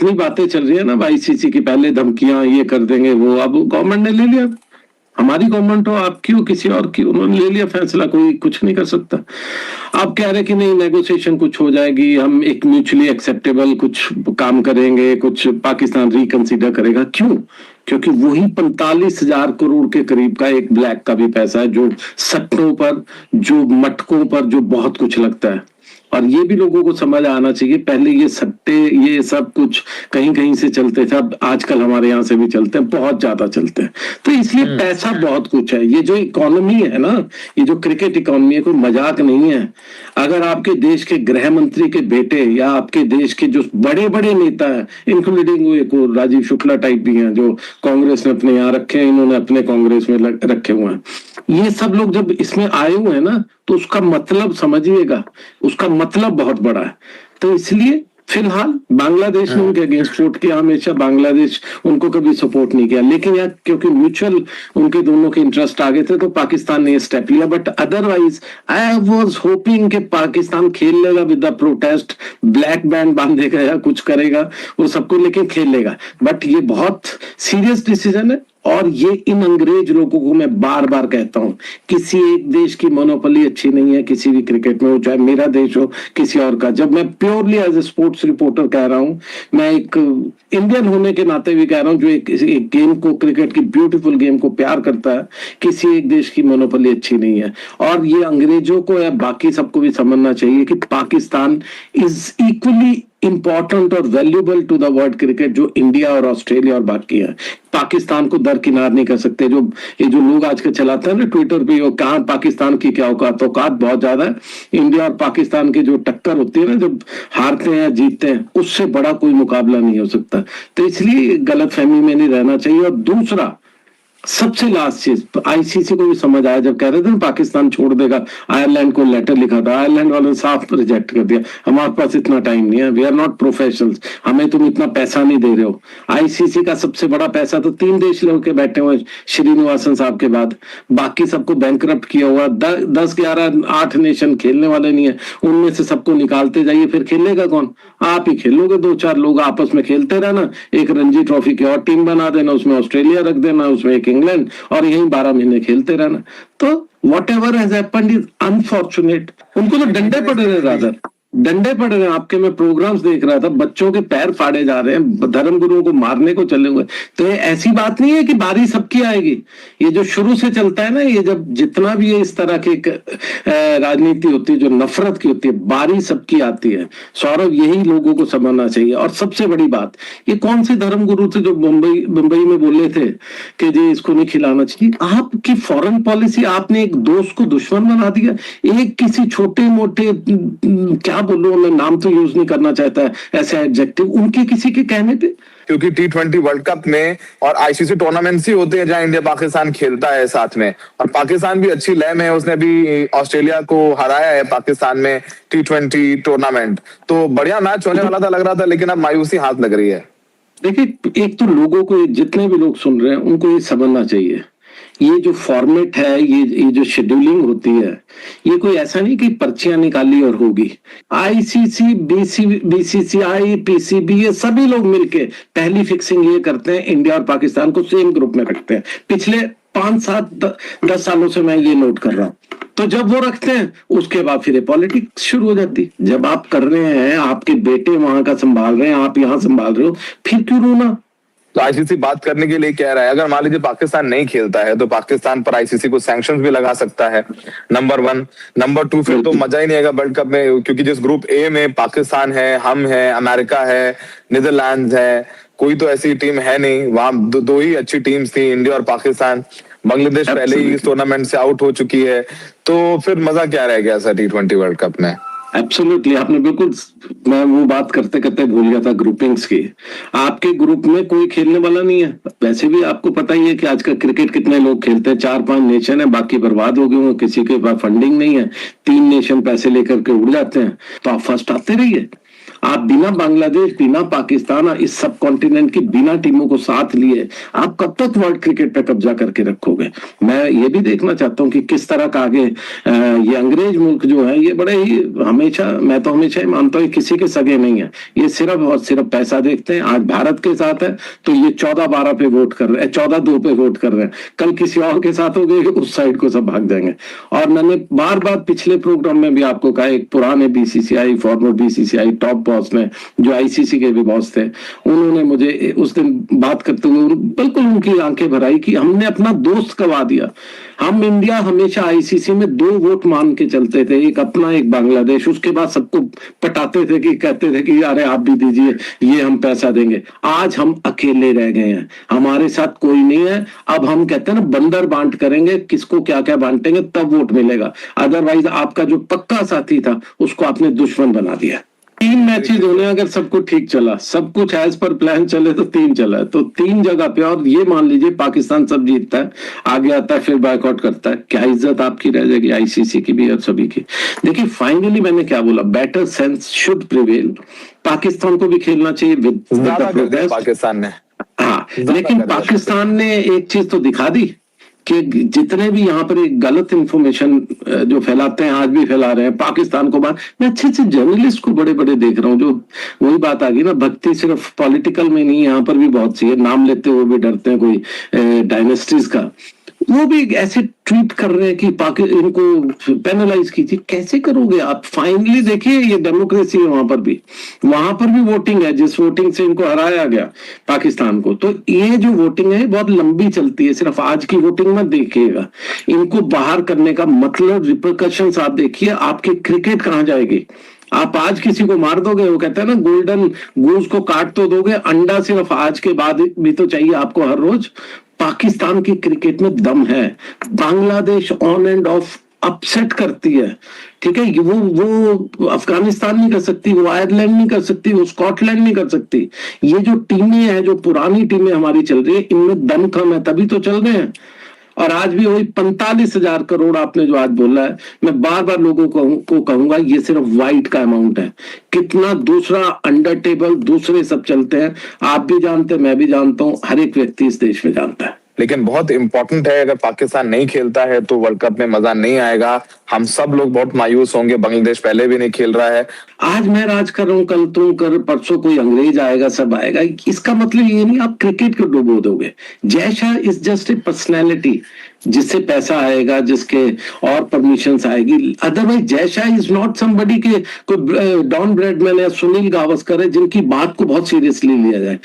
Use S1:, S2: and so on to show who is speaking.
S1: जितनी बातें चल रही है ना आईसीसी की, पहले धमकियां ये कर देंगे वो, अब गवर्नमेंट ने ले लिया। हमारी गवर्नमेंट हो, आपकी हो, किसी और की, उन्होंने ले लिया फैसला, कोई कुछ नहीं कर सकता। आप कह रहे कि नहीं नेगोशिएशन कुछ हो जाएगी, हम एक म्यूचुअली एक्सेप्टेबल कुछ काम करेंगे, कुछ पाकिस्तान रिकंसीडर करेगा, क्यों? क्योंकि वही 45,000 करोड़ के करीब का एक ब्लैक का भी पैसा है, जो सट्टों पर, जो मटकों पर, जो बहुत कुछ लगता है। और ये भी लोगों को समझ आना चाहिए, पहले ये सट्टे ये सब कुछ कहीं कहीं से चलते थे, अब आजकल हमारे यहाँ से भी चलते हैं, बहुत ज्यादा चलते हैं। तो इसलिए पैसा बहुत कुछ है। ये जो इकोनॉमी है ना, ये जो क्रिकेट इकोनॉमी है, कोई मजाक नहीं है। अगर आपके देश के गृह मंत्री के बेटे या आपके देश के जो बड़े बड़े नेता हैं, इंक्लूडिंग वो एक राजीव शुक्ला टाइप भी हैं जो कांग्रेस ने अपने यहाँ रखे हैं, इन्होंने अपने कांग्रेस में रखे हुए हैं, ये सब लोग जब इसमें आए हुए हैं ना, तो उसका मतलब समझिएगा, उसका मतलब बहुत बड़ा है। तो इसलिए फिलहाल बांग्लादेश ने उनके अगेंस्ट वोट किया, हमेशा बांग्लादेश उनको कभी सपोर्ट नहीं किया, लेकिन यार क्योंकि म्यूचुअल उनके दोनों के इंटरेस्ट आ गए थे तो पाकिस्तान ने ये स्टेप लिया। But otherwise I was hoping कि पाकिस्तान खेल लेगा with the protest, black band बांधेगा या कुछ करेगा वो सबको, लेकिन खेल लेगा। बट ये बहुत सीरियस डिसीजन है, और ये इन अंग्रेज लोगों को मैं बार बार कहता हूं, किसी एक देश की मोनोपोली अच्छी नहीं है किसी भी क्रिकेट में, हो चाहे मेरा देश हो किसी और का। जब मैं purely as a sports reporter कह रहा हूं, मैं एक इंडियन होने के नाते भी कह रहा हूं, जो एक गेम को, क्रिकेट की ब्यूटीफुल गेम को प्यार करता है, किसी एक देश की मोनोपोली अच्छी नहीं है। और ये अंग्रेजों को या बाकी सबको भी समझना चाहिए कि पाकिस्तान इज इक्वली इंपॉर्टेंट और valuable to the world cricket जो इंडिया और ऑस्ट्रेलिया और बाकी है। पाकिस्तान को दरकिनार नहीं कर सकते। जो ये जो लोग आजकल चलाते हैं ना ट्विटर पे, कहाँ पाकिस्तान की क्या औकात, औकात बहुत ज्यादा है। इंडिया और पाकिस्तान की जो टक्कर होती है ना, जब हारते हैं या जीतते हैं, उससे बड़ा कोई मुकाबला नहीं हो सकता। तो इसलिए गलतफहमी में नहीं रहना चाहिए। और दूसरा सबसे लास्ट चीज, आईसीसी को भी समझ आया, जब कह रहे थे ना पाकिस्तान छोड़ देगा, आयरलैंड को लेटर लिखा था, आयरलैंड वालों ने साफ रिजेक्ट कर दिया, हमारे पास इतना टाइम नहीं है, वी आर नॉट प्रोफेशनल्स, हमें तुम इतना पैसा नहीं दे रहे हो। आईसीसी का सबसे बड़ा पैसा तो 3 देश लेके बैठे हुए श्रीनिवासन साहब के बाद, बाकी सबको बैंकरप्ट किया हुआ, 10 11 8 नेशन खेलने वाले नहीं है, उनमें से सबको निकालते जाइए, फिर खेलेगा कौन? आप ही खेलोगे, 2-4 लोग आपस में खेलते रहना, एक रणजी ट्रॉफी की और टीम बना देना, उसमें ऑस्ट्रेलिया रख देना, उसमें एक इंग्लैंड, और यही 12 महीने खेलते रहना। तो what ever has happened is unfortunate. उनको तो डंडे पड़ रहे, रादर डंडे पड़ रहे हैं। आपके मैं प्रोग्राम्स देख रहा था, बच्चों के पैर फाड़े जा रहे हैं, धर्म गुरुओं को मारने को चले हुए। तो ये ऐसी बात नहीं है कि बारी सबकी आएगी। ये जो शुरू से चलता है ना, ये जब जितना भी ये इस तरह की राजनीति होती है जो नफरत की होती है, बारी सबकी आती है। सौरभ, यही लोगों को समझना चाहिए। और सबसे बड़ी बात, ये कौन से धर्म गुरु थे जो मुंबई में बोले थे कि जी इसको नहीं खिलाना चाहिए? आपकी फॉरेन पॉलिसी, आपने एक दोस्त को दुश्मन बना दिया। एक किसी छोटे मोटे, क्या बोलूं मैं, नाम तो यूज नहीं करना चाहता है ऐसे एडजेक्टिव, उनके किसी के कहने पे,
S2: क्योंकि T20 वर्ल्ड कप में और आईसीसी टूर्नामेंट्स ही होते हैं जहां इंडिया पाकिस्तान खेलता है साथ में, और पाकिस्तान भी अच्छी लय में है, उसने भी ऑस्ट्रेलिया को हराया है पाकिस्तान में T20 टूर्नामेंट। तो बढ़िया मैच होने वाला था, लग रहा था, लेकिन अब मायूसी हाथ लग रही है।
S1: देखिए, एक तो लोगों को, जितने भी लोग सुन रहे हैं उनको ये समझना चाहिए, ये जो फॉर्मेट है, ये जो शेड्यूलिंग होती है, ये कोई ऐसा नहीं कि पर्चियां निकाली और होगी। आईसीसी, बीसीसीआई, पीसीबी, ये सभी लोग मिलके पहली फिक्सिंग ये करते हैं, इंडिया और पाकिस्तान को सेम ग्रुप में रखते हैं। पिछले 5 7 10 सालों से मैं ये नोट कर रहा हूं। तो जब वो रखते हैं, उसके बाद फिर पॉलिटिक्स शुरू हो जाती। जब आप कर रहे हैं, आपके बेटे वहां का संभाल रहे हैं, आप यहाँ संभाल रहे हो, फिर क्यों रोना?
S2: तो आईसीसी बात करने के लिए कह रहा है, अगर मान लीजिए पाकिस्तान नहीं खेलता है तो पाकिस्तान पर आईसीसी को सैंक्शंस भी लगा सकता है, नंबर 1। नंबर 2, फिर तो मजा ही नहीं आएगा वर्ल्ड कप में, क्योंकि जिस ग्रुप ए में पाकिस्तान है, हम है, अमेरिका है, नीदरलैंड्स है, कोई तो ऐसी टीम है नहीं। वहां दो ही अच्छी टीम्स थी, इंडिया और पाकिस्तान। बांग्लादेश पहले ही इस टूर्नामेंट से आउट हो चुकी है, तो फिर मजा क्या रह गया सर T20 वर्ल्ड कप में?
S1: एब्सोल्युटली, आपने बिल्कुल, मैं वो बात करते करते भूल गया था ग्रुपिंग्स की। आपके ग्रुप में कोई खेलने वाला नहीं है। वैसे भी आपको पता ही है कि आजकल क्रिकेट कितने लोग खेलते हैं, 4-5 नेशन है, बाकी बर्बाद हो गए, किसी के पास फंडिंग नहीं है, 3 नेशन पैसे लेकर के उड़ जाते हैं। तो आप फर्स्ट आते रहिए। आप बिना बांग्लादेश, बिना पाकिस्तान, इस सब कॉन्टिनेंट की बिना टीमों को साथ लिए आप कब तक वर्ल्ड क्रिकेट पे कब्जा करके रखोगे? मैं ये भी देखना चाहता हूँ कि किस तरह का आगे ये अंग्रेज मुल्क जो है, ये बड़े ही हमेशा, मैं तो हमेशा ही मानता हूँ किसी के सगे नहीं है, ये सिर्फ और सिर्फ पैसा देखते हैं। आज भारत के साथ है तो ये 14-12 पे वोट कर रहे हैं, 14-2 पे वोट कर रहे हैं, कल किसी और के साथ हो गए उस साइड को सब भाग जाएंगे। और मैंने बार बार पिछले प्रोग्राम में भी आपको कहा, एक पुराने BCCI, farmer BCCI top boss ने, जो आईसीसी के भी बॉस थे, उन्होंने मुझे उस दिन बात करते हुए बिल्कुल उनकी आंखें भर आई कि हमने अपना दोस्त गवा दिया। हम इंडिया हमेशा आईसीसी में 2 वोट मान के चलते थे, एक अपना एक बांग्लादेश, उसके बाद सबको पटाते थे कि कहते थे कि अरे आप भी दीजिए, ये हम पैसा देंगे। आज हम अकेले रह गए हैं, हमारे साथ कोई नहीं है। अब हम कहते हैं ना, बंदर बांट करेंगे, किसको क्या क्या बांटेंगे तब वोट मिलेगा, अदरवाइज आपका जो पक्का साथी था उसको आपने दुश्मन बना दिया। 3 मैचेस होने, अगर सब कुछ ठीक चला, सब कुछ एज पर प्लान चले तो 3 चला है, तो 3 जगह पे, और ये मान लीजिए पाकिस्तान सब जीतता है, आगे आता है, फिर बायकॉट करता है, क्या इज्जत आपकी रह जाएगी, आईसीसी की भी और सभी की। देखिए फाइनली मैंने क्या बोला, better sense should prevail. Pakistan को भी खेलना चाहिए विद
S2: ज्यादा कर दिया पाकिस्तान ने।
S1: हाँ, लेकिन पाकिस्तान ने एक चीज तो दिखा दी कि जितने भी यहाँ पर एक गलत इंफॉर्मेशन जो फैलाते हैं, आज भी फैला रहे हैं पाकिस्तान को बात। मैं अच्छे अच्छे जर्नलिस्ट को बड़े बड़े देख रहा हूँ, जो वही बात आ गई ना, भक्ति सिर्फ पॉलिटिकल में नहीं, यहाँ पर भी बहुत सी है, नाम लेते हुए भी डरते हैं कोई डायनेस्टीज का, वो भी ऐसे ट्वीट कर रहे हैं कि इनको पेनलाइज कीजिए। कैसे करोगे आप? फाइनली देखिए, ये डेमोक्रेसी है, वहां पर भी वोटिंग है, जिस वोटिंग से इनको हराया गया पाकिस्तान को। तो ये जो वोटिंग है बहुत लंबी चलती है, सिर्फ आज की वोटिंग मत देखिएगा, इनको बाहर करने का मतलब रिपरकशंस आप देखिए, आपकी क्रिकेट कहां जाएगी। आप आज किसी को मार दोगे, वो कहते हैं ना गोल्डन गूस को काट तो दोगे, अंडा सिर्फ आज के बाद भी तो चाहिए आपको हर रोज। पाकिस्तान की क्रिकेट में दम है, Bangladesh on end of upset करती है, ठीक है, वो अफगानिस्तान नहीं कर सकती, वो आयरलैंड नहीं कर सकती, वो स्कॉटलैंड नहीं कर सकती। ये जो टीमें हैं, जो पुरानी टीमें हमारी चल रही है, इनमें दम कम है, तभी तो चल रहे हैं। और आज भी वही 45,000 करोड़ आपने जो आज बोला है, मैं बार बार लोगों को कहूंगा, ये सिर्फ वाइट का अमाउंट है। कितना दूसरा अंडर टेबल दूसरे सब चलते हैं, आप भी जानते हैं, मैं भी जानता हूं, हर एक व्यक्ति इस देश में जानता है।
S2: लेकिन बहुत इंपॉर्टेंट है, अगर पाकिस्तान नहीं खेलता है तो वर्ल्ड कप में मजा नहीं आएगा, हम सब लोग बहुत मायूस होंगे। बांग्लादेश पहले भी नहीं खेल रहा है।
S1: आज मैं राज कर रहा हूं, कल तुम कर, परसों कोई अंग्रेज आएगा, सब आएगा। इसका मतलब ये नहीं आप क्रिकेट को डुबो दोगे। Jay Shah is just a personality, जिससे पैसा आएगा, जिसके और परमिशंस आएगी। Otherwise Jay Shah is not somebody के कोई डॉन ब्रैडमैन या सुनील गावस्कर है जिनकी बात को बहुत सीरियसली लिया जाए।